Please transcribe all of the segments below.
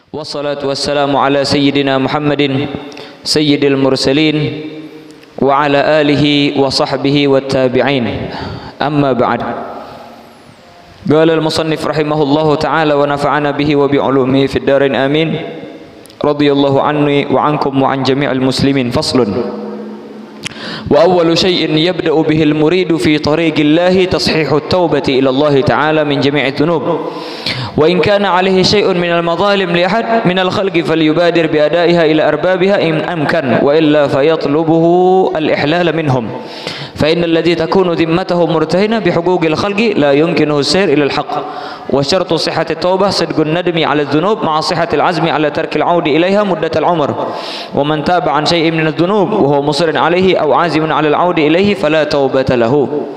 Wassalatu wassalamu ala sayyidina Muhammadin sayyidil mursalin wa ala alihi wa sahbihi wat tabi'in. Amma ba'd. Qala al-musannif rahimahullahu ta'ala wa nafa'ana bihi wa bi 'ulumihi fid darain amin. Radhiyallahu anni wa ankum wa an jami'il muslimin. Faslun. Wa awwalu shay'in yabda'u bihi al-muridu fi tariqillahi tashihu at-taubati ila Allah ta'ala min jami'i dhunub. Wa in kana 'alaihi shay'un min al-madhalim li ahad min al-khalqi falyubadir bi ada'iha ila arbabiha in amkan wa illa fayatlubuhu al-ihlal minhum. Fa innal ladzi takunu dhimmatuhu murtahina bi huquqil khalqi la yumkinuhu as-sayr ila al-haqq. Wa syartu sihhati at-taubah sidqun nadmi 'ala adh-dhunub ma'a sihhati al-'azmi 'ala tarki al-'audi ilayha muddat al-'umr. Wa man taba 'an shay'in min adh-dhunub wa huwa musirrun 'alayhi aw 'azimun 'ala al-'audi ilayhi fala taubata lahu.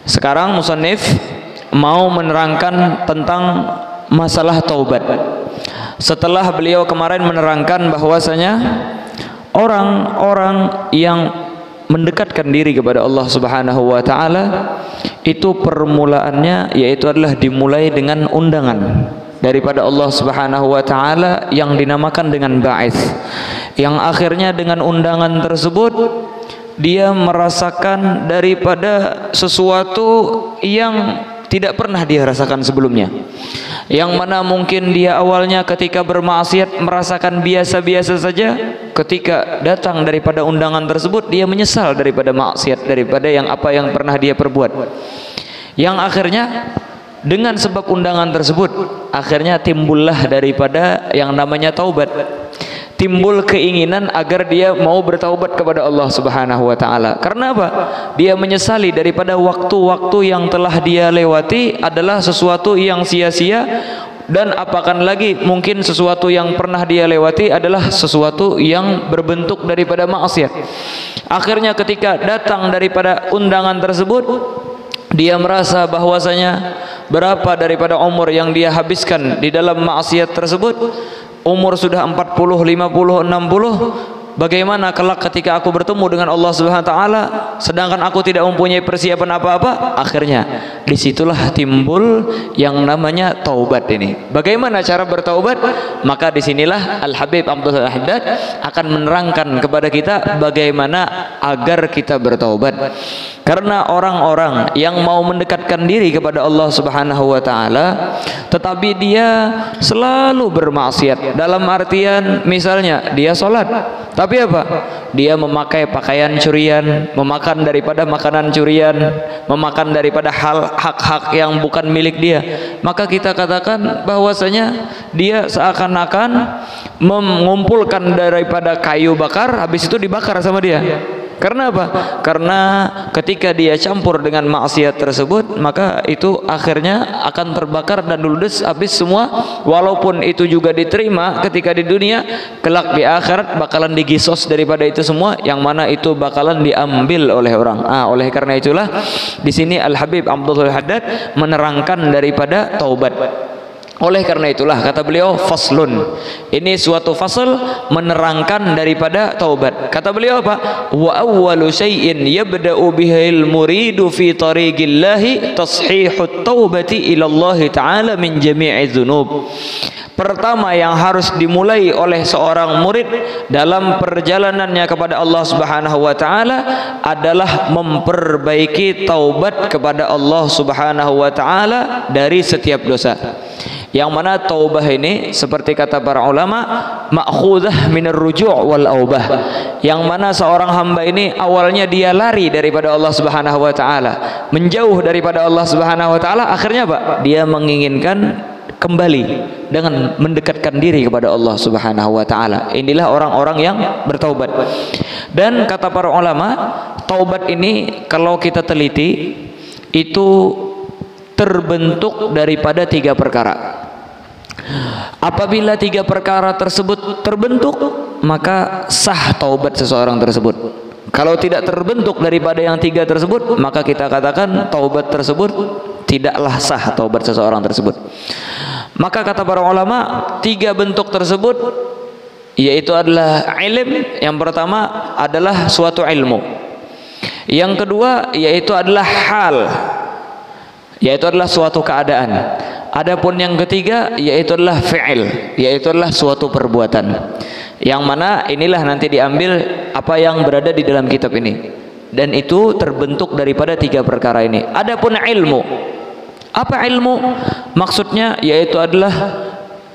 Sekarang musannif mau menerangkan tentang masalah taubat. Setelah beliau kemarin menerangkan bahwasanya orang-orang yang mendekatkan diri kepada Allah Subhanahu wa taala itu permulaannya yaitu adalah dimulai dengan undangan daripada Allah Subhanahu wa taala yang dinamakan dengan ba'its, yang akhirnya dengan undangan tersebut dia merasakan daripada sesuatu yang tidak pernah dia rasakan sebelumnya, yang mana mungkin dia awalnya ketika bermaksiat merasakan biasa-biasa saja, ketika datang daripada undangan tersebut dia menyesal daripada maksiat, daripada yang apa yang pernah dia perbuat, yang akhirnya dengan sebab undangan tersebut akhirnya timbullah daripada yang namanya taubat, timbul keinginan agar dia mau bertaubat kepada Allah Subhanahu wa taala. Karena apa? Dia menyesali daripada waktu-waktu yang telah dia lewati adalah sesuatu yang sia-sia, dan apakan lagi mungkin sesuatu yang pernah dia lewati adalah sesuatu yang berbentuk daripada maksiat. Akhirnya ketika datang daripada undangan tersebut, dia merasa bahwasanya berapa daripada umur yang dia habiskan di dalam maksiat tersebut, umur sudah 40, 50, 60. Bagaimana kelak ketika aku bertemu dengan Allah Subhanahu wa taala sedangkan aku tidak mempunyai persiapan apa-apa? Akhirnya disitulah timbul yang namanya taubat ini. Bagaimana cara bertaubat? Maka disinilah Al-Habib Abdul Haddad akan menerangkan kepada kita bagaimana agar kita bertaubat. Karena orang-orang yang mau mendekatkan diri kepada Allah Subhanahu wa taala tetapi dia selalu bermaksiat, dalam artian misalnya dia sholat tapi apa? Dia memakai pakaian curian, memakan daripada makanan curian, memakan daripada hak-hak yang bukan milik dia, maka kita katakan bahwasanya dia seakan-akan mengumpulkan daripada kayu bakar, habis itu dibakar sama dia. Karena apa? Karena ketika dia campur dengan maksiat tersebut, maka itu akhirnya akan terbakar dan ludes habis semua. Walaupun itu juga diterima ketika di dunia, kelak di akhirat bakalan digisos daripada itu semua, yang mana itu bakalan diambil oleh orang. Oleh karena itulah di sini Al-Habib Abdul Haddad menerangkan daripada taubat. Oleh karena itulah kata beliau faslun, ini suatu fasal menerangkan daripada taubat. Kata beliau apa? Wa awwalu syai'in yabda'u bihil muridu fi tariqillahi tashihut taubati ila Allah ta'ala min jami'i dzunub. Pertama yang harus dimulai oleh seorang murid dalam perjalanannya kepada Allah Subhanahu wa taala adalah memperbaiki taubat kepada Allah Subhanahu wa taala dari setiap dosa. Yang mana taubah ini seperti kata para ulama ma'khudzah minar ruju' wal aubah, yang mana seorang hamba ini awalnya dia lari daripada Allah Subhanahu wa taala, menjauh daripada Allah Subhanahu wa taala, akhirnya apa? Dia menginginkan kembali dengan mendekatkan diri kepada Allah Subhanahu wa taala. Inilah orang-orang yang bertaubat. Dan kata para ulama, taubat ini kalau kita teliti itu terbentuk daripada 3 perkara. Apabila 3 perkara tersebut terbentuk, maka sah taubat seseorang tersebut. Kalau tidak terbentuk daripada yang 3 tersebut, maka kita katakan taubat tersebut tidaklah sah taubat seseorang tersebut. Maka kata para ulama 3 bentuk tersebut yaitu adalah ilm. Yang pertama adalah suatu ilmu. Yang kedua yaitu adalah hal, yaitu adalah suatu keadaan. Adapun yang ketiga yaitu adalah fi'il, yaitu adalah suatu perbuatan. Yang mana inilah nanti diambil apa yang berada di dalam kitab ini. Dan itu terbentuk daripada tiga perkara ini. Adapun ilmu, apa ilmu? Maksudnya yaitu adalah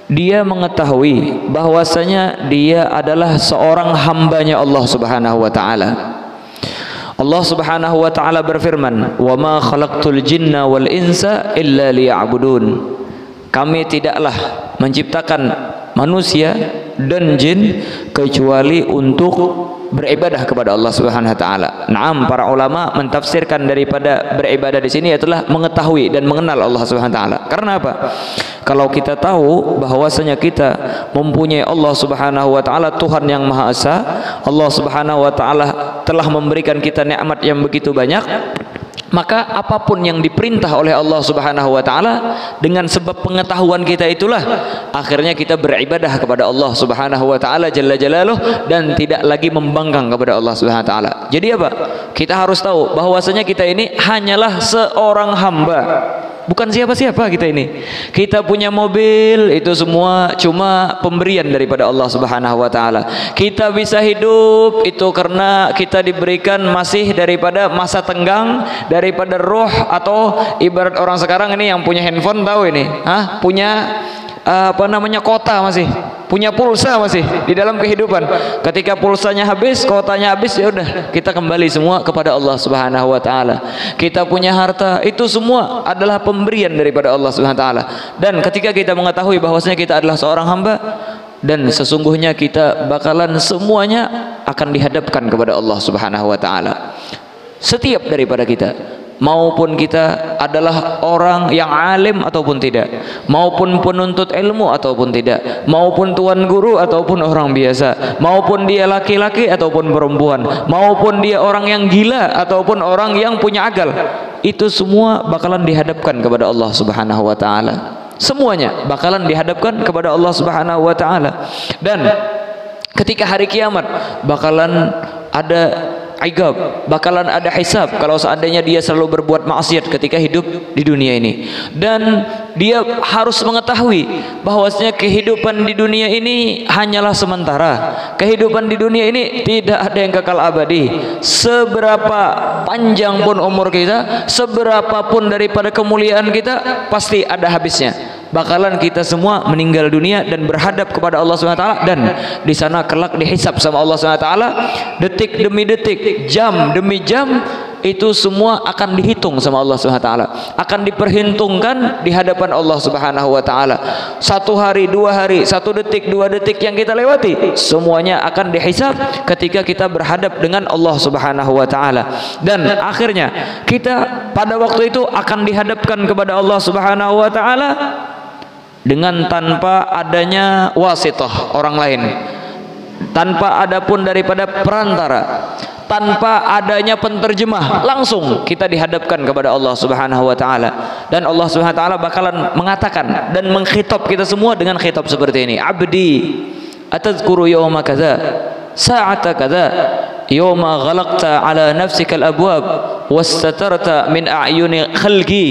dia mengetahui bahwasanya dia adalah seorang hambanya Allah Subhanahu wa taala. Allah Subhanahu wa taala berfirman, "Wa ma khalaqtul jinna wal insa illa liya'budun." Kami tidaklah menciptakan manusia dan jin kecuali untuk beribadah kepada Allah Subhanahu wa taala. Naam, para ulama mentafsirkan daripada beribadah di sini adalah mengetahui dan mengenal Allah Subhanahu wa taala. Karena apa? Kalau kita tahu bahwasanya kita mempunyai Allah Subhanahu wa taala, Tuhan yang Maha Esa, Allah Subhanahu wa taala telah memberikan kita nikmat yang begitu banyak, maka apapun yang diperintah oleh Allah Subhanahu wa taala, dengan sebab pengetahuan kita itulah akhirnya kita beribadah kepada Allah Subhanahu wa taala jalla jalaluh, dan tidak lagi membangkang kepada Allah Subhanahu wa taala. Jadi apa? Kita harus tahu bahwasanya kita ini hanyalah seorang hamba, bukan siapa-siapa kita ini. Kita punya mobil, itu semua cuma pemberian daripada Allah Subhanahu wa taala. Kita bisa hidup itu karena kita diberikan masih daripada masa tenggang, daripada roh, atau ibarat orang sekarang ini yang punya handphone tahu ini, punya apa namanya, kota, masih punya pulsa masih di dalam kehidupan. Ketika pulsanya habis, kotanya habis, ya udah kita kembali semua kepada Allah Subhanahu wa taala. Kita punya harta, itu semua adalah pemberian daripada Allah Subhanahu wa taala. Dan ketika kita mengetahui bahwasanya kita adalah seorang hamba dan sesungguhnya kita bakalan semuanya akan dihadapkan kepada Allah Subhanahu wa taala. Setiap daripada kita, maupun kita adalah orang yang alim ataupun tidak, maupun penuntut ilmu ataupun tidak, maupun tuan guru ataupun orang biasa, maupun dia laki-laki ataupun perempuan, maupun dia orang yang gila ataupun orang yang punya akal, itu semua bakalan dihadapkan kepada Allah Subhanahu wa taala. Semuanya bakalan dihadapkan kepada Allah Subhanahu wa taala. Dan ketika hari kiamat bakalan ada Igab, bakalan ada hisab kalau seandainya dia selalu berbuat maksiat ketika hidup di dunia ini. Dan dia harus mengetahui bahwasanya kehidupan di dunia ini hanyalah sementara. Kehidupan di dunia ini tidak ada yang kekal abadi. Seberapa panjang pun umur kita, seberapa pun daripada kemuliaan kita, pasti ada habisnya. Bakalan kita semua meninggal dunia dan berhadap kepada Allah SWT, dan di sana kelak dihisab sama Allah SWT. Detik demi detik, jam demi jam, itu semua akan dihitung sama Allah SWT, akan diperhitungkan di hadapan Allah Subhanahu wa taala. 1 hari, 2 hari, 1 detik, 2 detik yang kita lewati, semuanya akan dihisab ketika kita berhadap dengan Allah Subhanahu wa taala. Dan akhirnya kita pada waktu itu akan dihadapkan kepada Allah Subhanahu wa taala dengan tanpa adanya wasithah, orang lain, tanpa ada pun daripada perantara, tanpa adanya penterjemah, langsung kita dihadapkan kepada Allah Subhanahu wa taala. Dan Allah Subhanahu wa taala bakalan mengatakan dan mengkhitab kita semua dengan khitab seperti ini, "Abdi, atadzkuru yawma kadza, sa'ata kadza, yawma ghalaqta ala nafsika al-abwab, wastatarta min a'yuni khalqi,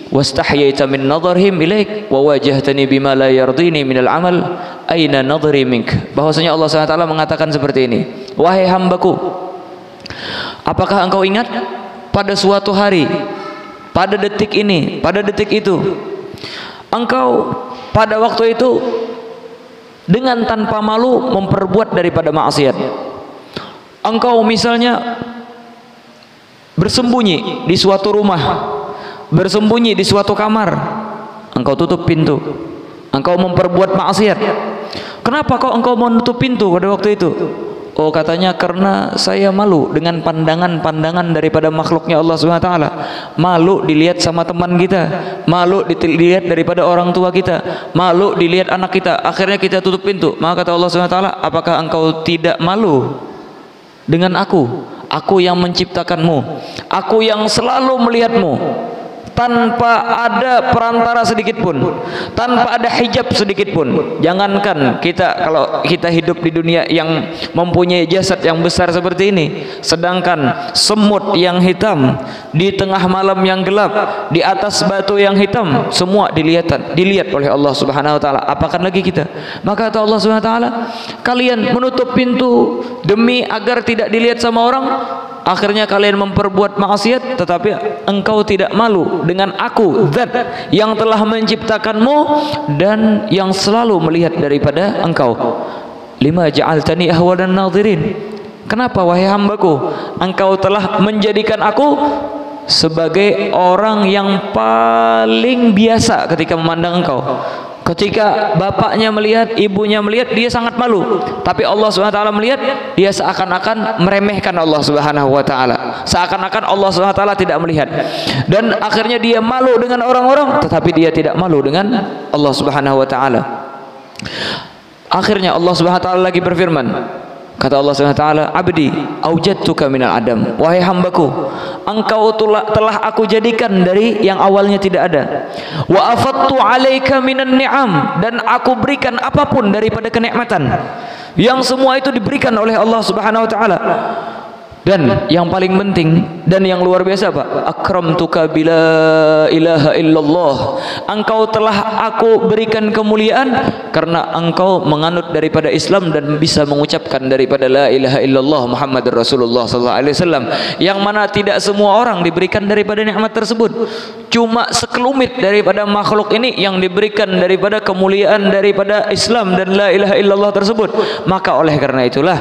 wastahyaita min nadharhim ilaik, wa wajahtani bima la yardini minal amal, aina nadhri mink." Bahwasanya Allah SWT mengatakan seperti ini, "Wahai hambaku, apakah engkau ingat pada suatu hari, pada detik ini, pada detik itu, engkau pada waktu itu dengan tanpa malu memperbuat daripada maksiat. Engkau misalnya bersembunyi di suatu rumah, bersembunyi di suatu kamar, engkau tutup pintu, engkau memperbuat maksiat. Kenapa kok engkau menutup pintu pada waktu itu?" Oh, katanya karena saya malu dengan pandangan-pandangan daripada makhluknya Allah Subhanahu wa taala. Malu dilihat sama teman kita, malu dilihat daripada orang tua kita, malu dilihat anak kita. Akhirnya kita tutup pintu. Maka kata Allah Subhanahu wa taala, "Apakah engkau tidak malu dengan aku? Aku yang menciptakanmu, aku yang selalu melihatmu. tanpa ada perantara sedikit pun, tanpa ada hijab sedikit pun. Jangankan kita, kalau kita hidup di dunia yang mempunyai jasad yang besar seperti ini, sedangkan semut yang hitam di tengah malam yang gelap, di atas batu yang hitam, semua dilihat oleh Allah Subhanahu wa taala. Apakan lagi kita? Maka kata Allah Subhanahu wa taala, kalian menutup pintu demi agar tidak dilihat sama orang. Akhirnya kalian memperbuat maksiat, tetapi engkau tidak malu dengan aku, zat yang telah menciptakanmu dan yang selalu melihat daripada engkau. Lima ja'altani ahwadan nadhirin. Kenapa wahai hambaku, engkau telah menjadikan aku sebagai orang yang paling biasa ketika memandang engkau. Ketika bapaknya melihat, ibunya melihat, dia sangat malu. Tapi Allah SWT melihat, dia seakan-akan meremehkan Allah SWT. Seakan-akan Allah SWT tidak melihat. Dan akhirnya dia malu dengan orang-orang, tetapi dia tidak malu dengan Allah SWT. Akhirnya Allah SWT lagi berfirman, kata Allah SWT, abdi aujadtuka minal adam, wahai hambaku, engkau telah aku jadikan dari yang awalnya tidak ada. Wa afattu alaika minan ni'am, dan aku berikan apapun daripada kenikmatan, yang semua itu diberikan oleh Allah Subhanahu wa taala. Dan yang paling penting dan yang luar biasa Pak, akramtuka bila ilaha illallah, engkau telah aku berikan kemuliaan karena engkau menganut daripada Islam dan bisa mengucapkan daripada la ilaha illallah Muhammadur Rasulullah sallallahu alaihi wasallam, yang mana tidak semua orang diberikan daripada nikmat tersebut. Cuma sekelumit daripada makhluk ini yang diberikan daripada kemuliaan daripada Islam dan la ilaha illallah tersebut. Maka oleh karena itulah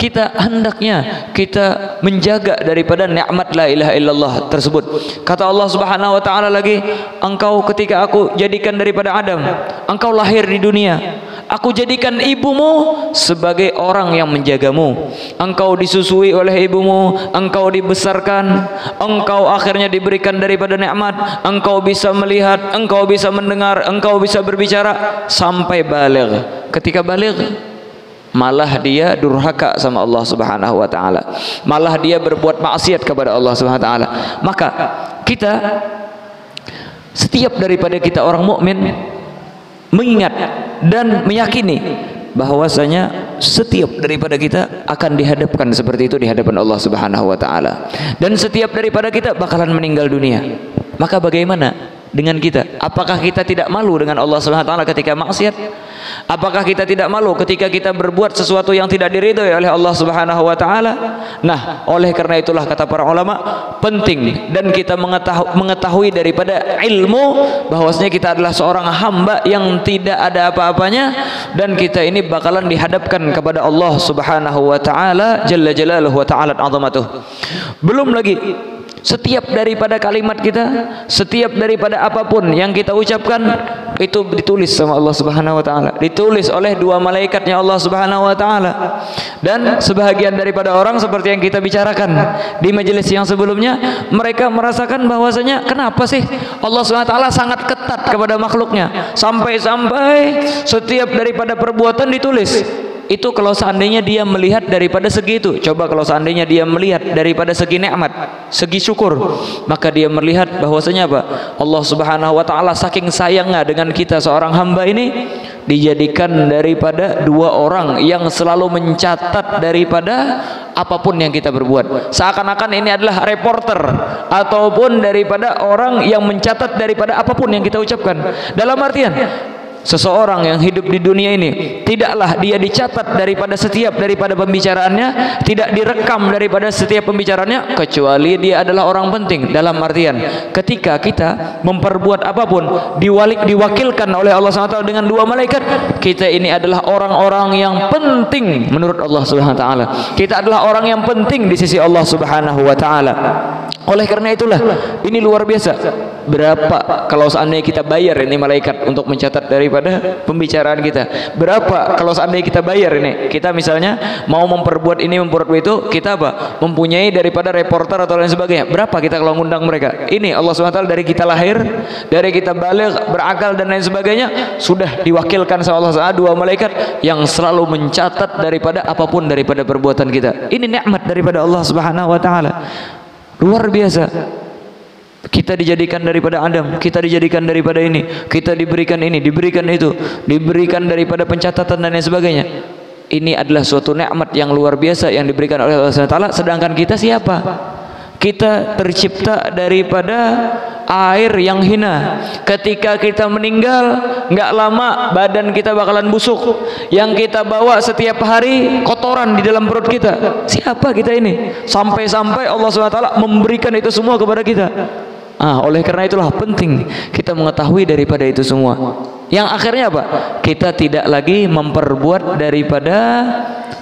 kita hendaknya kita menjaga daripada nikmat la ilaha illallah tersebut. Kata Allah Subhanahu wa taala lagi, engkau ketika aku jadikan daripada Adam, engkau lahir di dunia, aku jadikan ibumu sebagai orang yang menjagamu. Engkau disusui oleh ibumu, engkau dibesarkan, engkau akhirnya diberikan daripada nikmat, engkau bisa melihat, engkau bisa mendengar, engkau bisa berbicara sampai baligh. Ketika baligh, malah dia durhaka sama Allah Subhanahu wa taala. Malah dia berbuat maksiat kepada Allah Subhanahu wa taala. Maka kita, setiap daripada kita orang mukmin, mengingat dan meyakini bahwasanya setiap daripada kita akan dihadapkan seperti itu di hadapan Allah Subhanahu wa taala, dan setiap daripada kita bakalan meninggal dunia. Maka bagaimana dengan kita? Apakah kita tidak malu dengan Allah Subhanahu wa taala ketika maksiat? Apakah kita tidak malu ketika kita berbuat sesuatu yang tidak diridhoi oleh Allah Subhanahu wa taala? Nah, oleh karena itulah kata para ulama, penting dan kita mengetahui daripada ilmu bahwasanya kita adalah seorang hamba yang tidak ada apa-apanya, dan kita ini bakalan dihadapkan kepada Allah Subhanahu wa taala jalla jalaluhu wa ta'ala azamatuh. Belum lagi setiap daripada kalimat kita, setiap daripada apapun yang kita ucapkan, itu ditulis sama Allah Subhanahu wa taala, ditulis oleh dua malaikatnya Allah Subhanahu wa taala. Dan sebahagian daripada orang seperti yang kita bicarakan di majelis yang sebelumnya, mereka merasakan bahwasanya kenapa sih Allah Subhanahu wa taala sangat ketat kepada makhluknya, sampai-sampai setiap daripada perbuatan ditulis. Itu kalau seandainya dia melihat daripada segi itu. Coba kalau seandainya dia melihat daripada segi nikmat, segi syukur, maka dia melihat bahwasanya apa? Allah Subhanahu wa taala saking sayangnya dengan kita seorang hamba ini, dijadikan daripada dua orang yang selalu mencatat daripada apapun yang kita berbuat. Seakan-akan ini adalah reporter ataupun daripada orang yang mencatat daripada apapun yang kita ucapkan. Dalam artian, seseorang yang hidup di dunia ini tidaklah dia dicatat daripada setiap daripada pembicaraannya, tidak direkam daripada setiap pembicaraannya, kecuali dia adalah orang penting. Dalam artian, ketika kita memperbuat apapun diwakilkan oleh Allah SWT dengan dua malaikat, kita ini adalah orang-orang yang penting menurut Allah SWT. Kita adalah orang yang penting di sisi Allah Subhanahu wa taala. Oleh karena itulah ini luar biasa. Berapa kalau seandainya kita bayar ini malaikat untuk mencatat daripada pembicaraan kita? Berapa kalau seandainya kita bayar ini? Kita misalnya mau memperbuat ini, memperbuat itu, kita apa? Mempunyai daripada reporter atau lain sebagainya. Berapa kita kalau ngundang mereka? Ini Allah SWT dari kita lahir, dari kita balik, berakal dan lain sebagainya, sudah diwakilkan sama Allah SWT dua malaikat yang selalu mencatat daripada apapun daripada perbuatan kita. Ini nikmat daripada Allah Subhanahu wa taala. Luar biasa. Kita dijadikan daripada Adam, kita dijadikan daripada ini, kita diberikan ini, diberikan itu, diberikan daripada pencatatan dan lain sebagainya. Ini adalah suatu nikmat yang luar biasa yang diberikan oleh Allah SWT. Sedangkan kita siapa? Kita tercipta daripada air yang hina. Ketika kita meninggal, nggak lama badan kita bakalan busuk. Yang kita bawa setiap hari kotoran di dalam perut kita. Siapa kita ini? Sampai-sampai Allah SWT memberikan itu semua kepada kita. Oleh karena itulah penting kita mengetahui daripada itu semua. Yang akhirnya apa? Kita tidak lagi memperbuat daripada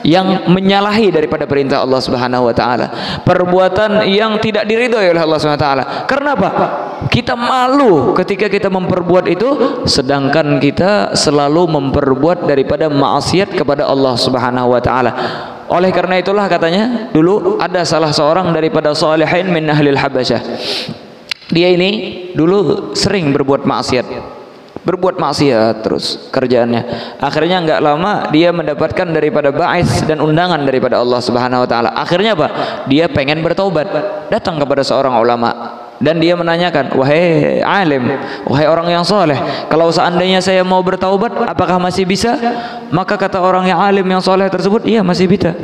yang menyalahi daripada perintah Allah Subhanahu wa taala. Perbuatan yang tidak diridhoi oleh Allah Subhanahu wa taala. Karena apa? Kita malu ketika kita memperbuat itu, sedangkan kita selalu memperbuat daripada maksiat kepada Allah Subhanahu wa taala. Oleh karena itulah katanya dulu ada salah seorang daripada salihin min ahlil Habasyah. Dia ini dulu sering berbuat maksiat terus kerjaannya. Akhirnya nggak lama dia mendapatkan daripada ba'its dan undangan daripada Allah Subhanahu wa taala. Akhirnya apa? Dia pengen bertaubat, datang kepada seorang ulama dan dia menanyakan, wahai alim, wahai orang yang soleh, kalau seandainya saya mau bertaubat, apakah masih bisa? Maka kata orang yang alim yang soleh tersebut, iya masih bisa.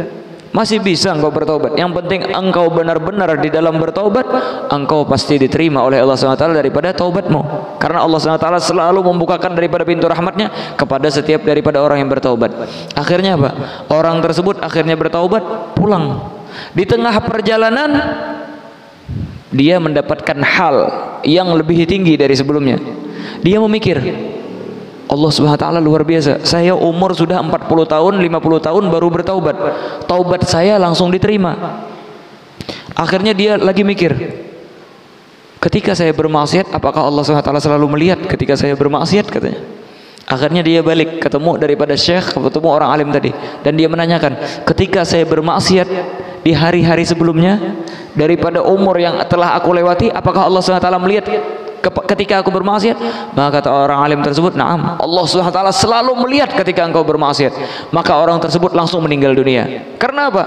Masih bisa engkau bertaubat. Yang penting engkau benar-benar di dalam bertaubat, engkau pasti diterima oleh Allah SWT daripada taubatmu. Karena Allah SWT selalu membukakan daripada pintu rahmatnya kepada setiap daripada orang yang bertaubat. Akhirnya apa? Orang tersebut akhirnya bertaubat, pulang. Di tengah perjalanan dia mendapatkan hal yang lebih tinggi dari sebelumnya. Dia memikir, Allah Subhanahu wa taala luar biasa. Saya umur sudah 40 tahun, 50 tahun baru bertaubat. Taubat saya langsung diterima. Akhirnya dia lagi mikir, ketika saya bermaksiat, apakah Allah Subhanahu wa taala selalu melihat ketika saya bermaksiat, katanya. Akhirnya dia balik ketemu daripada syekh, ketemu orang alim tadi, dan dia menanyakan, ketika saya bermaksiat di hari-hari sebelumnya daripada umur yang telah aku lewati, apakah Allah Subhanahu wa taala melihat ketika aku bermaksiat? Maka kata orang alim tersebut, na'am, Allah Subhanahu wa taala selalu melihat ketika engkau bermaksiat. Maka orang tersebut langsung meninggal dunia. Karena apa?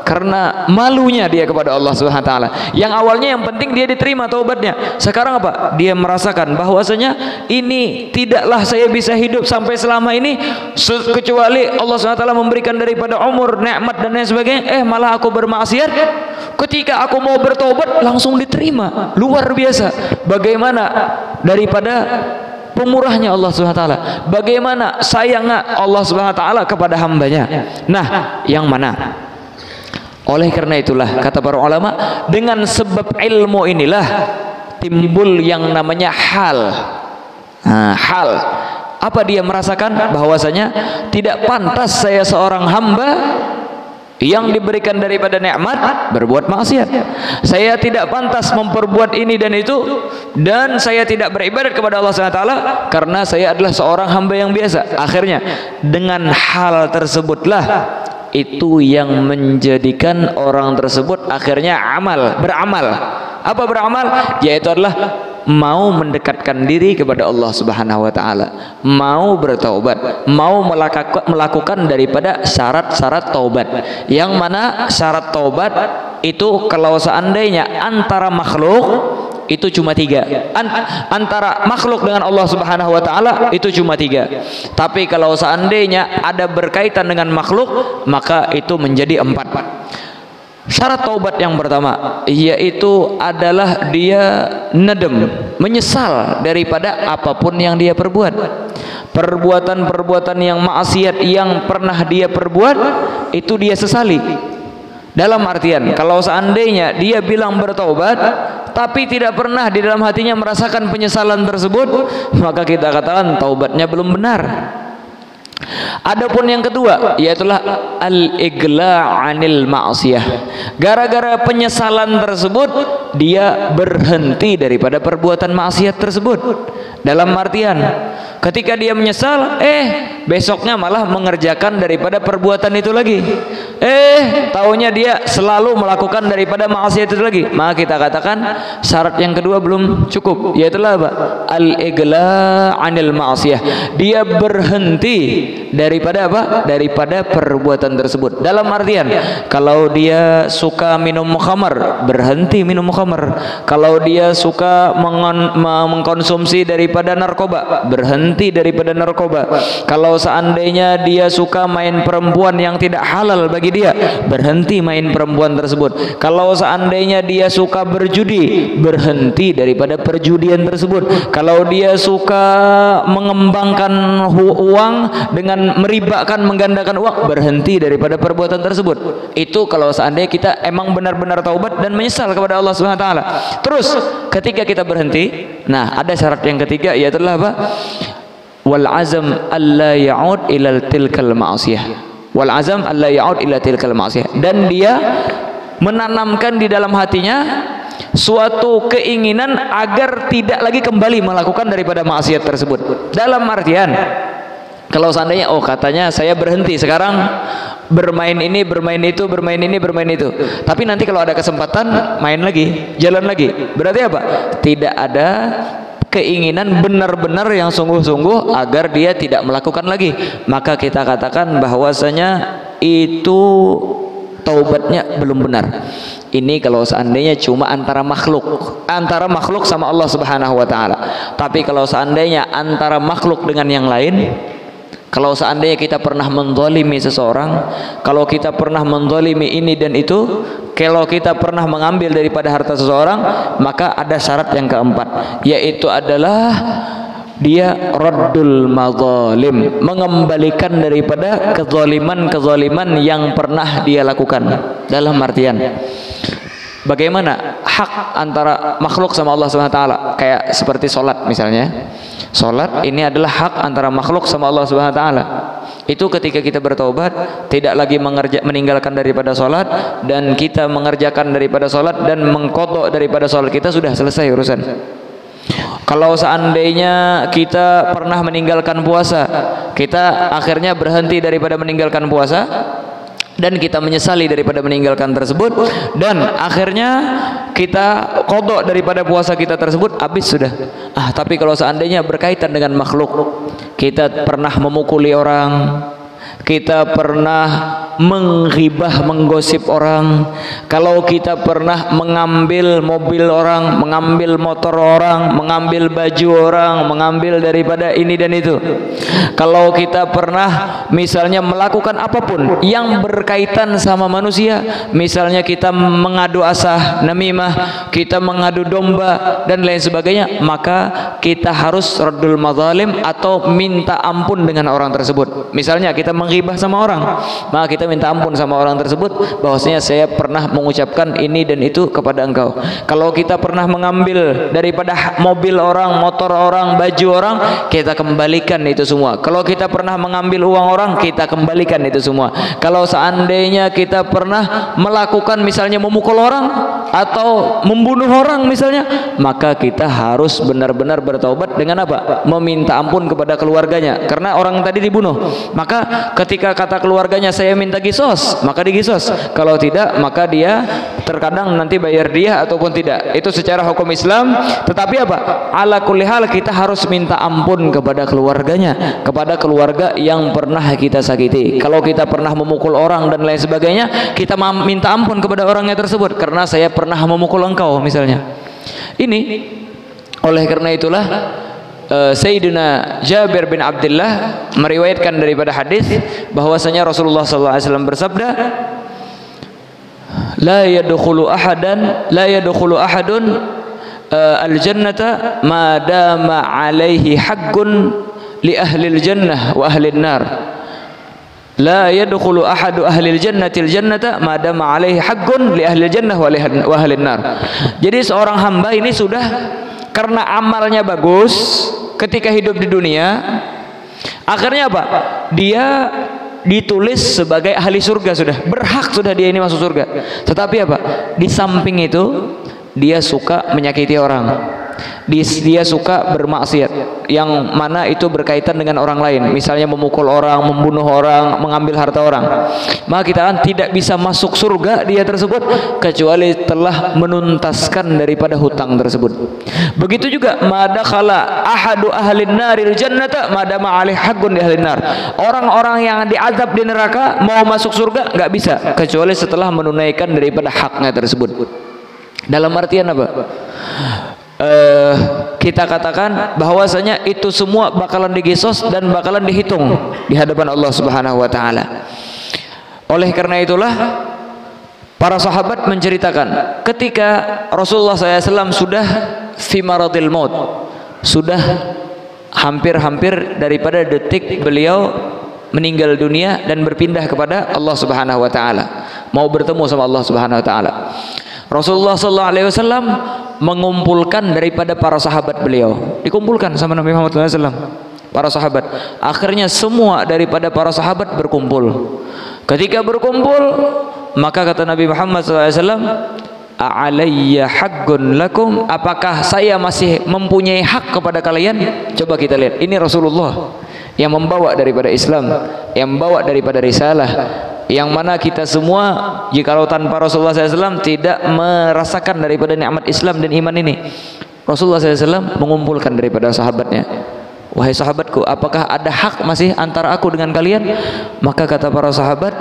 Karena malunya dia kepada Allah Subhanahu wa taala. Yang awalnya yang penting dia diterima taubatnya. Sekarang apa? Dia merasakan bahwasanya ini tidaklah saya bisa hidup sampai selama ini kecuali Allah Subhanahu wa taala memberikan daripada umur, nikmat dan lain sebagainya. Malah aku bermaksiat. Ketika aku mau bertobat langsung diterima. Luar biasa. Bagaimana daripada pemurahnya Allah Subhanahu wa taala, bagaimana sayangnya Allah Subhanahu wa taala kepada hambanya. Nah, yang mana? Oleh karena itulah kata para ulama, dengan sebab ilmu inilah timbul yang namanya hal. Hal. Apa dia merasakan bahwasanya tidak pantas saya seorang hamba yang diberikan daripada nikmat berbuat maksiat. Saya tidak pantas memperbuat ini dan itu, dan saya tidak beribadat kepada Allah SWT karena saya adalah seorang hamba yang biasa. Akhirnya dengan hal tersebutlah itu yang menjadikan orang tersebut akhirnya beramal. Apa beramal? Yaitu adalah mau mendekatkan diri kepada Allah Subhanahu wa taala, mau bertaubat, mau melakukan daripada syarat-syarat taubat. Yang mana syarat taubat itu kalau seandainya antara makhluk itu cuma 3. Antara makhluk dengan Allah Subhanahu wa taala itu cuma 3. Tapi kalau seandainya ada berkaitan dengan makhluk, maka itu menjadi 4. Syarat taubat yang pertama yaitu adalah dia nadem, menyesal daripada apapun yang dia perbuat. Perbuatan-perbuatan yang maksiat yang pernah dia perbuat itu dia sesali. Dalam artian kalau seandainya dia bilang bertaubat tapi tidak pernah di dalam hatinya merasakan penyesalan tersebut, maka kita katakan taubatnya belum benar. Adapun yang kedua yaitulah al-igla' anil ma'siyah. Gara-gara penyesalan tersebut dia berhenti daripada perbuatan maksiat tersebut. Dalam artian ketika dia menyesal, besoknya malah mengerjakan daripada perbuatan itu lagi. Taunya dia selalu melakukan daripada maksiat itu lagi. Maka kita katakan syarat yang kedua belum cukup, yaitu apa? Al-igla' anil ma'siyah. Dia berhenti daripada apa? Daripada perbuatan tersebut. Dalam artian kalau dia suka minum khamar, berhenti minum khamar. khamr, kalau dia suka mengkonsumsi daripada narkoba, berhenti daripada narkoba. Kalau seandainya dia suka main perempuan yang tidak halal bagi dia, berhenti main perempuan tersebut. Kalau seandainya dia suka berjudi, berhenti daripada perjudian tersebut. Kalau dia suka mengembangkan uang dengan meribakkan, menggandakan uang, berhenti daripada perbuatan tersebut. Itu kalau seandainya kita emang benar-benar taubat dan menyesal kepada Allah Subhanahu wa taala. Terus ketika kita berhenti, nah ada syarat yang ketiga, yaitu apa? Wal azam alla ya'ud ila tilkal ma'siyah. Wal azam alla ya'ud ila tilkal ma'siyah. Dan dia menanamkan di dalam hatinya suatu keinginan agar tidak lagi kembali melakukan daripada maksiat tersebut. Dalam artian, kalau seandainya katanya saya berhenti sekarang bermain ini, bermain itu, bermain ini, bermain itu, tapi nanti kalau ada kesempatan main lagi, jalan lagi, berarti apa? Tidak ada keinginan benar-benar yang sungguh-sungguh agar dia tidak melakukan lagi. Maka kita katakan bahwasanya itu taubatnya belum benar. Ini kalau seandainya cuma antara makhluk sama Allah Subhanahu wa taala. Tapi kalau seandainya antara makhluk dengan yang lain, kalau seandainya kita pernah menzalimi seseorang, kalau kita pernah menzalimi ini dan itu, kalau kita pernah mengambil daripada harta seseorang, maka ada syarat yang keempat, yaitu adalah dia raddul mazalim, mengembalikan daripada kezaliman yang pernah dia lakukan. Dalam artian, bagaimana hak antara makhluk sama Allah Subhanahu wa taala? Kayak seperti sholat misalnya. Sholat ini adalah hak antara makhluk sama Allah Subhanahu wa taala. Itu ketika kita bertaubat, tidak lagi meninggalkan daripada sholat, dan kita mengerjakan daripada sholat dan mengqadha daripada sholat kita, sudah selesai urusan. Kalau seandainya kita pernah meninggalkan puasa, kita akhirnya berhenti daripada meninggalkan puasa, dan kita menyesali daripada meninggalkan tersebut, dan akhirnya kita qadha daripada puasa kita tersebut, habis sudah. Tapi kalau seandainya berkaitan dengan makhluk, kita pernah memukuli orang, kita pernah menghibah, menggosip orang, kalau kita pernah mengambil mobil orang, mengambil motor orang, mengambil baju orang, mengambil daripada ini dan itu, kalau kita pernah misalnya melakukan apapun yang berkaitan sama manusia, misalnya kita mengadu asah, namimah, kita mengadu domba dan lain sebagainya, maka kita harus raddul mazalim atau minta ampun dengan orang tersebut. Misalnya kita menghibah sama orang, maka kita minta ampun sama orang tersebut, bahwasanya saya pernah mengucapkan ini dan itu kepada engkau. Kalau kita pernah mengambil daripada mobil orang, motor orang, baju orang, kita kembalikan itu semua. Kalau kita pernah mengambil uang orang, kita kembalikan itu semua. Kalau seandainya kita pernah melakukan misalnya memukul orang atau membunuh orang misalnya, maka kita harus benar-benar bertaubat dengan apa? Meminta ampun kepada keluarganya, karena orang tadi dibunuh. Maka ketika kata keluarganya saya minta kisos, maka dikisos. Kalau tidak, maka dia terkadang nanti bayar dia ataupun tidak. Itu secara hukum Islam. Tetapi apa? Ala kulli hal kita harus minta ampun kepada keluarganya, kepada keluarga yang pernah kita sakiti. Kalau kita pernah memukul orang dan lain sebagainya, kita minta ampun kepada orangnya tersebut, karena saya pernah memukul engkau misalnya. Ini oleh karena itulah Sayyidina Jabir bin Abdullah meriwayatkan daripada hadis bahwasanya Rasulullah SAW bersabda, la yadkhulu ahadun al-jannata ma dama alaihi haqqun li ahli al-jannah wa ahli an-nar. La yadkhulu ahadu ahli al-jannati al-jannata ma dama alaihi haqqun li ahli al-jannah wa ahli an-nar. Jadi seorang hamba ini sudah karena amalnya bagus ketika hidup di dunia, akhirnya apa? Dia ditulis sebagai ahli surga, sudah berhak, sudah dia ini masuk surga. Tetapi apa? Di samping itu dia suka menyakiti orang, dia suka bermaksiat yang mana itu berkaitan dengan orang lain, misalnya memukul orang, membunuh orang, mengambil harta orang. Maka kita kan tidak bisa masuk surga dia tersebut kecuali telah menuntaskan daripada hutang tersebut. Begitu juga madakhala ahadu ahlin naril jannata madama alaihi haqqun di ahlin nar. Orang-orang yang diazab di neraka mau masuk surga nggak bisa kecuali setelah menunaikan daripada haknya tersebut. Dalam artian apa? Kita katakan bahwasanya itu semua bakalan digisos dan bakalan dihitung di hadapan Allah Subhanahu wa taala. Oleh karena itulah para sahabat menceritakan ketika Rasulullah SAW sudah fi maradil maut, sudah hampir-hampir daripada detik beliau meninggal dunia dan berpindah kepada Allah Subhanahu wa taala, mau bertemu sama Allah Subhanahu wa taala. Rasulullah sallallahu alaihi wasallam mengumpulkan daripada para sahabat beliau, dikumpulkan sama Nabi Muhammad sallallahu alaihi wasallam, para sahabat. Akhirnya semua daripada para sahabat berkumpul. Ketika berkumpul, maka kata Nabi Muhammad sallallahu alaihi wasallam, "A'alayya haqqun lakum?" Apakah saya masih mempunyai hak kepada kalian? Coba kita lihat. Ini Rasulullah yang membawa daripada Islam, yang membawa daripada risalah, yang mana kita semua jikalau tanpa Rasulullah SAW tidak merasakan daripada nikmat Islam dan iman ini. Rasulullah SAW mengumpulkan daripada sahabatnya, wahai sahabatku, apakah ada hak masih antara aku dengan kalian? Maka kata para sahabat,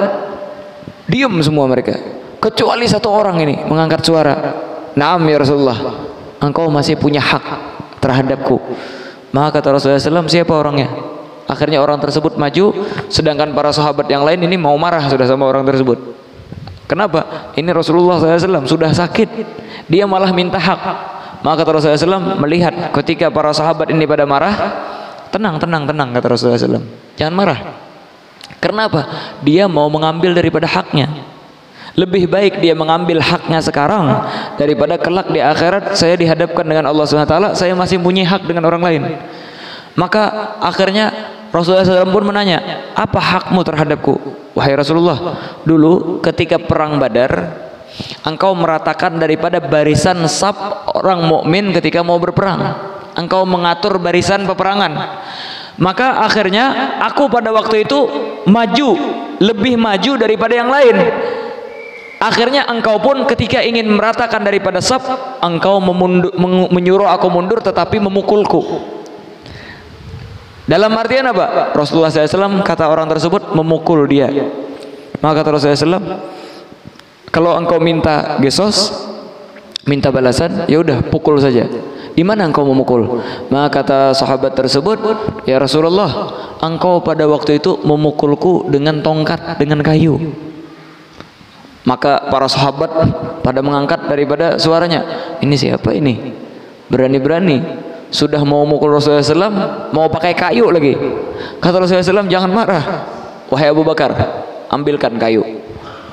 diam semua mereka, kecuali satu orang ini mengangkat suara, "Naam ya Rasulullah, engkau masih punya hak terhadapku." Maka kata Rasulullah SAW, siapa orangnya? Akhirnya orang tersebut maju, sedangkan para sahabat yang lain ini mau marah sudah sama orang tersebut. Kenapa? Ini Rasulullah SAW sudah sakit, dia malah minta hak. Maka kata Rasulullah SAW melihat ketika para sahabat ini pada marah, tenang kata Rasulullah SAW, jangan marah. Kenapa? Dia mau mengambil daripada haknya. Lebih baik dia mengambil haknya sekarang daripada kelak di akhirat saya dihadapkan dengan Allah SWT, saya masih punya hak dengan orang lain. Maka akhirnya Rasulullah SAW pun menanya, apa hakmu terhadapku? Wahai Rasulullah, dulu ketika perang Badar, engkau meratakan daripada barisan saf orang mukmin ketika mau berperang, engkau mengatur barisan peperangan. Maka akhirnya aku pada waktu itu maju, lebih maju daripada yang lain. Akhirnya engkau pun ketika ingin meratakan daripada saf, engkau menyuruh aku mundur tetapi memukulku. Dalam artian apa? Rasulullah SAW kata orang tersebut memukul dia. Maka kata Rasulullah SAW, kalau engkau minta gesos, minta balasan, ya udah pukul saja. Di mana engkau memukul? Maka kata sahabat tersebut, ya Rasulullah, engkau pada waktu itu memukulku dengan tongkat, dengan kayu. Maka para sahabat pada mengangkat daripada suaranya, ini siapa ini? Berani-berani sudah mau mukul Rasulullah SAW, mau pakai kayu lagi. Kata Rasulullah SAW, jangan marah, wahai Abu Bakar, ambilkan kayu.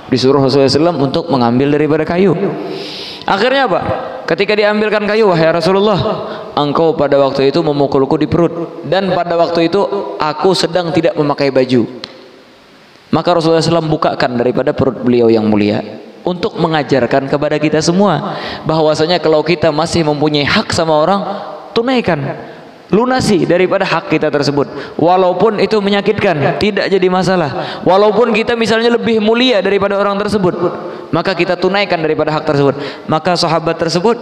Disuruh Rasulullah SAW untuk mengambil daripada kayu. Akhirnya apa? Ketika diambilkan kayu, wahai Rasulullah, engkau pada waktu itu memukulku di perut, dan pada waktu itu aku sedang tidak memakai baju. Maka Rasulullah SAW bukakan daripada perut beliau yang mulia untuk mengajarkan kepada kita semua bahwasanya kalau kita masih mempunyai hak sama orang, tunaikan, lunasi daripada hak kita tersebut. Walaupun itu menyakitkan, tidak jadi masalah. Walaupun kita misalnya lebih mulia daripada orang tersebut, maka kita tunaikan daripada hak tersebut. Maka sahabat tersebut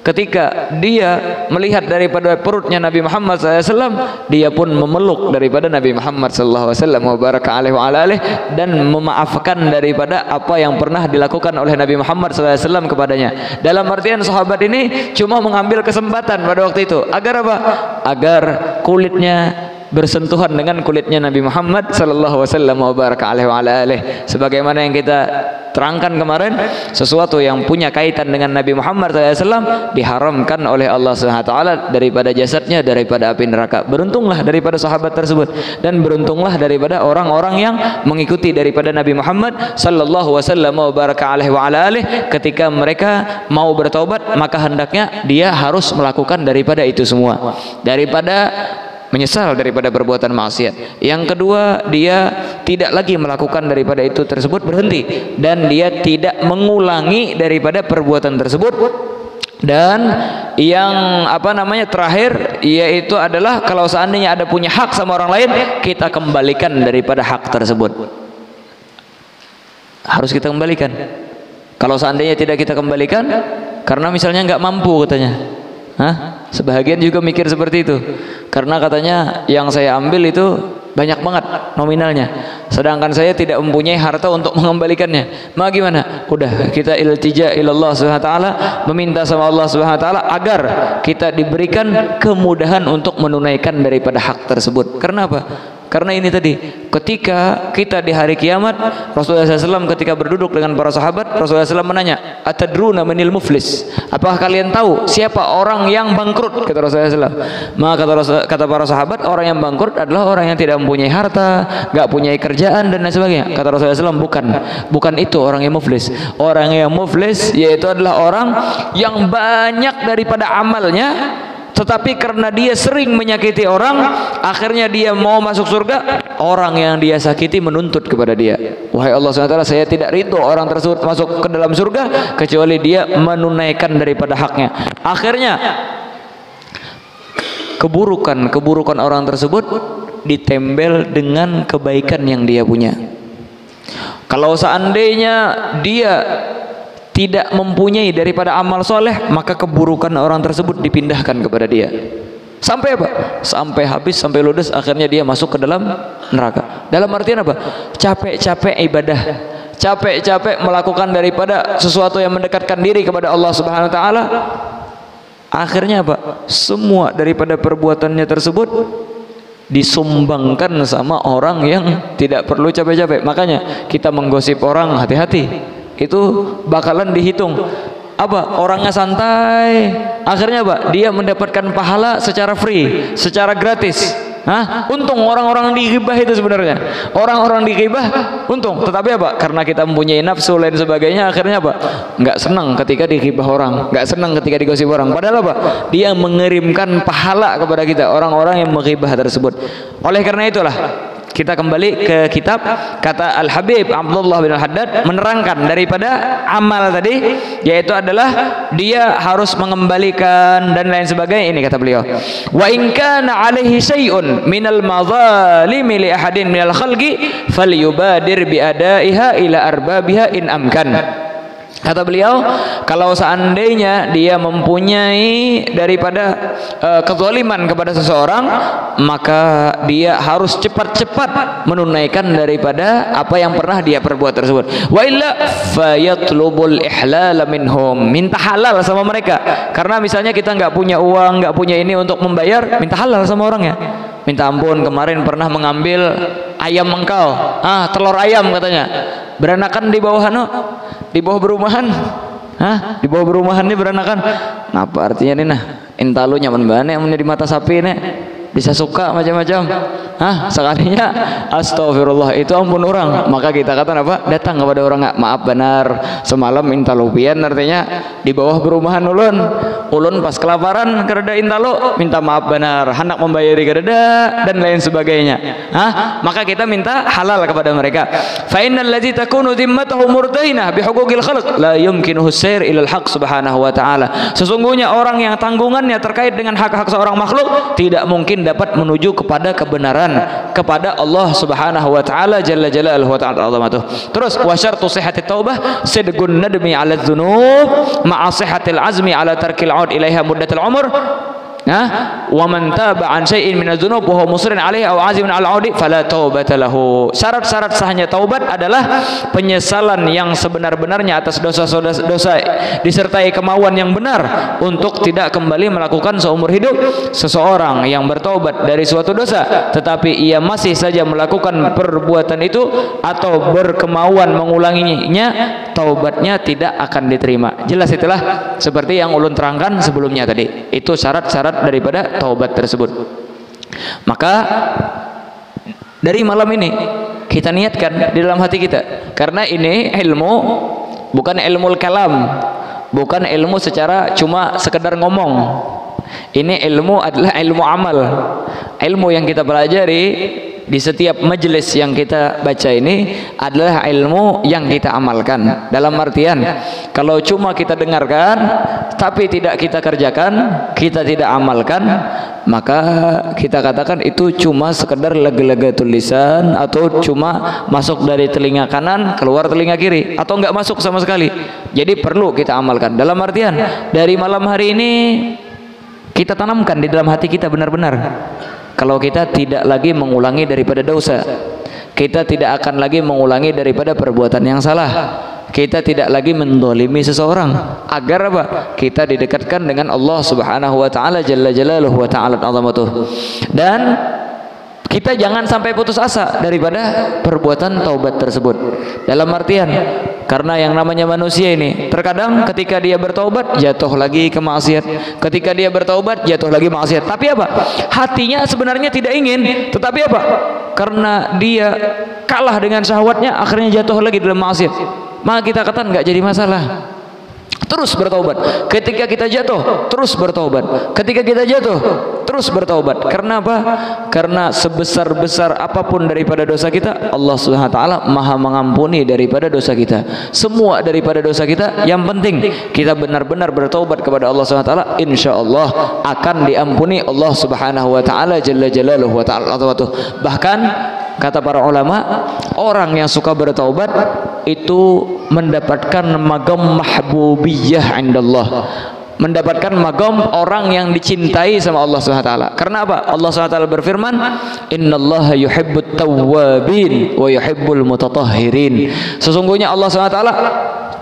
ketika dia melihat daripada perutnya Nabi Muhammad SAW, dia pun memeluk daripada Nabi Muhammad SAW wa baraka alaihi wa ala alihi, dan memaafkan daripada apa yang pernah dilakukan oleh Nabi Muhammad SAW kepadanya. Dalam artian sahabat ini cuma mengambil kesempatan pada waktu itu agar apa? Agar kulitnya bersentuhan dengan kulitnya Nabi Muhammad sallallahu wasallam wa baraka alaihi wa ala alihi. Sebagaimana yang kita terangkan kemarin, sesuatu yang punya kaitan dengan Nabi Muhammad sallallahu alaihi wasallam diharamkan oleh Allah Subhanahu wa taala daripada jasadnya, daripada api neraka. Beruntunglah daripada sahabat tersebut, dan beruntunglah daripada orang-orang yang mengikuti daripada Nabi Muhammad sallallahu wasallam wa baraka alaihi wa ala alihi. Ketika mereka mau bertaubat, maka hendaknya dia harus melakukan daripada itu semua, daripada menyesal daripada perbuatan maksiat. Yang kedua, dia tidak lagi melakukan daripada itu tersebut, berhenti, dan dia tidak mengulangi daripada perbuatan tersebut. Dan yang terakhir yaitu adalah kalau seandainya ada punya hak sama orang lain, kita kembalikan daripada hak tersebut. Harus kita kembalikan. Kalau seandainya tidak kita kembalikan karena misalnya nggak mampu katanya, sebahagian juga mikir seperti itu, karena katanya yang saya ambil itu banyak banget nominalnya, sedangkan saya tidak mempunyai harta untuk mengembalikannya. Maka gimana? Udah, kita iltija ilallah subhanahu wa ta'ala, meminta sama Allah subhanahu wa ta'ala agar kita diberikan kemudahan untuk menunaikan daripada hak tersebut. Karena apa? Karena ini tadi, ketika kita di hari kiamat, Rasulullah SAW ketika berduduk dengan para sahabat, Rasulullah SAW menanya, atadruna manil muflis, apakah kalian tahu siapa orang yang bangkrut? Kata Rasulullah SAW. Maka kata para sahabat, orang yang bangkrut adalah orang yang tidak mempunyai harta, gak punya kerjaan dan lain sebagainya. Kata Rasulullah SAW, bukan itu orang yang muflis. Orang yang muflis yaitu adalah orang yang banyak daripada amalnya, tetapi karena dia sering menyakiti orang, akhirnya dia mau masuk surga, orang yang dia sakiti menuntut kepada dia, wahai Allah SWT, saya tidak ridho orang tersebut masuk ke dalam surga kecuali dia menunaikan daripada haknya. Akhirnya keburukan orang tersebut ditempel dengan kebaikan yang dia punya. Kalau seandainya dia tidak mempunyai daripada amal soleh, maka keburukan orang tersebut dipindahkan kepada dia. Sampai apa? Sampai habis, sampai ludes, akhirnya dia masuk ke dalam neraka. Dalam artian apa? Capek-capek ibadah, capek-capek melakukan daripada sesuatu yang mendekatkan diri kepada Allah Subhanahu wa taala. Akhirnya apa? Semua daripada perbuatannya tersebut disumbangkan sama orang yang tidak perlu capek-capek. Makanya kita menggosip orang, hati-hati. Itu bakalan dihitung apa, orangnya santai, akhirnya apa, dia mendapatkan pahala secara free, secara gratis. Untung orang-orang digibah itu sebenarnya, orang-orang digibah untung, tetapi apa, karena kita mempunyai nafsu lain sebagainya, akhirnya apa, nggak senang ketika digibah orang, nggak senang ketika digosip orang, padahal apa, dia mengirimkan pahala kepada kita, orang-orang yang menggibah tersebut. Oleh karena itulah kita kembali ke kitab, kata Al-Habib Abdullah bin Al-Haddad menerangkan daripada amal tadi, yaitu adalah dia harus mengembalikan dan lain sebagainya. Ini kata beliau, wa in kana alaihi syai'un minal mazalimi li ahadin minal khalqi falyubadir bi adaiha ila arbabiha in amkan. Kata beliau, kalau seandainya dia mempunyai daripada kezaliman kepada seseorang, maka dia harus cepat-cepat menunaikan daripada apa yang pernah dia perbuat tersebut. Wa illa fayatlubul ihlal minhum, minta halal sama mereka. Karena misalnya kita nggak punya uang, nggak punya ini untuk membayar, minta halal sama orangnya. Minta ampun, kemarin pernah mengambil ayam engkau, telur ayam katanya, beranakan di bawah di bawah perumahan, di bawah perumahan ini beranakan. Apa artinya nih intalu nyaman banget yang di mata sapi nih, bisa suka macam-macam. Sekalinya astagfirullah, itu ampun orang. Maka kita kata apa, datang kepada orang, maaf benar semalam intalu pian, artinya di bawah perumahan ulun pas kelaparan kereda intalu, minta maaf benar, hendak membayari kereda dan lain sebagainya. Maka kita minta halal kepada mereka. Fa innal ladzi takunu dhimmatuhu murtainah bi huquqil khalq la yumkinuhu as-sayr ila al-haq subhanahu wa ta'ala. Sesungguhnya orang yang tanggungannya terkait dengan hak-hak seorang makhluk tidak mungkin dapat menuju kepada kebenaran, kepada Allah Subhanahu wa taala jalla jalaluhu wa ta'ala azamatuh. Terus wa syartu sihhatit taubah sidqun nadmi 'ala dzunub ma'a sihhatil azmi 'ala tarkil 'aud ilaiha muddatul umur. Wa man taba an syai'in min adz-dzunub wa huwa musirrun 'alaihi aw 'azimun 'ala 'audi fala taubata lahu. Syarat-syarat sahnya taubat adalah penyesalan yang sebenar-benarnya atas dosa-dosa disertai kemauan yang benar untuk tidak kembali melakukan seumur hidup. Seseorang yang bertaubat dari suatu dosa tetapi ia masih saja melakukan perbuatan itu atau berkemauan mengulanginya, taubatnya tidak akan diterima. Jelas itulah seperti yang ulun terangkan sebelumnya tadi. Itu syarat-syarat daripada taubat tersebut. Maka dari malam ini kita niatkan di dalam hati kita, karena ini ilmu bukan ilmu kalam, bukan ilmu secara cuma sekedar ngomong. Ini ilmu adalah ilmu amal, ilmu yang kita pelajari di setiap majelis yang kita baca ini adalah ilmu yang kita amalkan. Dalam artian, kalau cuma kita dengarkan tapi tidak kita kerjakan, kita tidak amalkan, maka kita katakan itu cuma sekedar lega-lega tulisan, atau cuma masuk dari telinga kanan keluar telinga kiri, atau enggak masuk sama sekali. Jadi perlu kita amalkan. Dalam artian, dari malam hari ini kita tanamkan di dalam hati kita benar-benar, kalau kita tidak lagi mengulangi daripada dosa, kita tidak akan lagi mengulangi daripada perbuatan yang salah, kita tidak lagi mendolimi seseorang, agar apa? Kita didekatkan dengan Allah Subhanahu wa taala jalla jalaluhu wa ta'ala azamatuh. Dan kita jangan sampai putus asa daripada perbuatan taubat tersebut. Dalam artian, karena yang namanya manusia ini terkadang ketika dia bertaubat jatuh lagi ke maksiat, ketika dia bertaubat jatuh lagi maksiat. Tapi apa? Hatinya sebenarnya tidak ingin, tetapi apa? Karena dia kalah dengan syahwatnya, akhirnya jatuh lagi dalam maksiat. Maka kita katakan nggak jadi masalah. Terus bertaubat. Ketika kita jatuh, terus bertaubat. Ketika kita jatuh, terus bertaubat. Karena apa? Karena sebesar-besar apapun daripada dosa kita, Allah Subhanahu wa taala Maha mengampuni daripada dosa kita. Semua daripada dosa kita, yang penting kita benar-benar bertaubat kepada Allah Subhanahu wa taala, insyaallah akan diampuni Allah Subhanahu wa taala jalla jalaluhu wa ta'ala. Bahkan kata para ulama, orang yang suka bertaubat itu mendapatkan magam mahbubiyah indallah, mendapatkan magam orang yang dicintai sama Allah Subhanahu wa taala. Karena apa? Allah Subhanahu wa taala berfirman, innallaha yuhibbut tawwabin wa yuhibbul mutatahhirin. Sesungguhnya Allah Subhanahu wa taala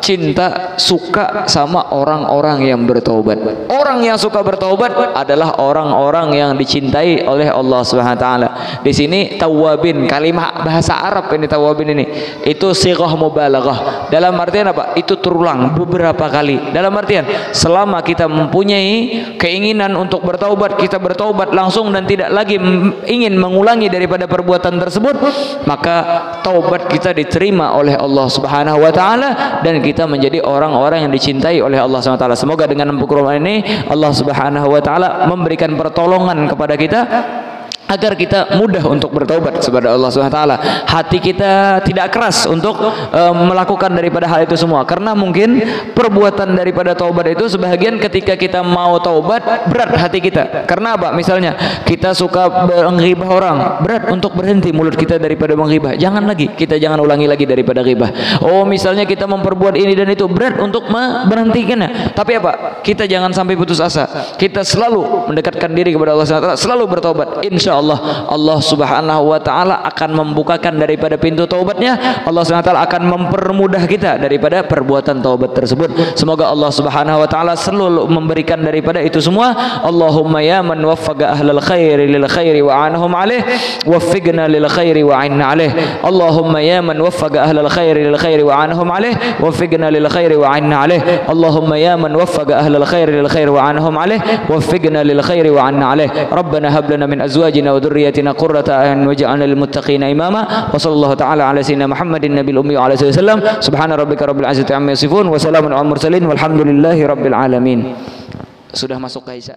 cinta, suka sama orang-orang yang bertaubat. Orang yang suka bertaubat adalah orang-orang yang dicintai oleh Allah Subhanahu wa taala. Di sini tawwabin, kalimat bahasa Arab ini tawwabin ini, itu sighah mubalaghah. Dalam artian apa? Itu terulang beberapa kali. Dalam artian selama kita mempunyai keinginan untuk bertaubat, kita bertaubat langsung dan tidak lagi ingin mengulangi daripada perbuatan tersebut, maka taubat kita diterima oleh Allah Subhanahu wa taala dan kita menjadi orang-orang yang dicintai oleh Allah Subhanahu wa taala. Semoga dengan Al-Qur'an ini Allah Subhanahu wa taala memberikan pertolongan kepada kita agar kita mudah untuk bertaubat kepada Allah Subhanahu wa taala. Hati kita tidak keras untuk melakukan daripada hal itu semua, karena mungkin perbuatan daripada taubat itu sebahagian ketika kita mau taubat berat hati kita. Karena apa? Misalnya kita suka menghibah orang, berat untuk berhenti mulut kita daripada menghibah. Jangan lagi, kita jangan ulangi lagi daripada ghibah. Oh, misalnya kita memperbuat ini dan itu, berat untuk memberhentikannya. Tapi apa? Kita jangan sampai putus asa. Kita selalu mendekatkan diri kepada Allah Subhanahu wa taala, selalu bertaubat. Allah Subhanahu wa taala akan membukakan daripada pintu taubatnya. Allah Subhanahu wa taala akan mempermudah kita daripada perbuatan taubat tersebut. Semoga Allah Subhanahu wa taala selalu memberikan daripada itu semua. Allahumma ya man waffaqa ahlal khairi lil khairi wa anhum alaih, waffiqna lil khairi wa anna alaih. Allahumma ya man waffaqa ahlal khairi lil khairi wa anhum alaih, waffiqna lil khairi wa anna alaih. Allahumma ya man waffaqa ahlal khairi lil khairi wa anhum alaih, waffiqna lil khairi wa anna alaih. Rabbana hab lana min azwajina وذريتنا قرة أعين واجعلنا للمتقين إماما وصلى الله تعالى على سيدنا محمد النبي الأمي وعلى آله وسلم سبحان ربك رب العزة عما يصفون وسلام على المرسلين والحمد لله رب العالمين. Sudah masuk ke Isya.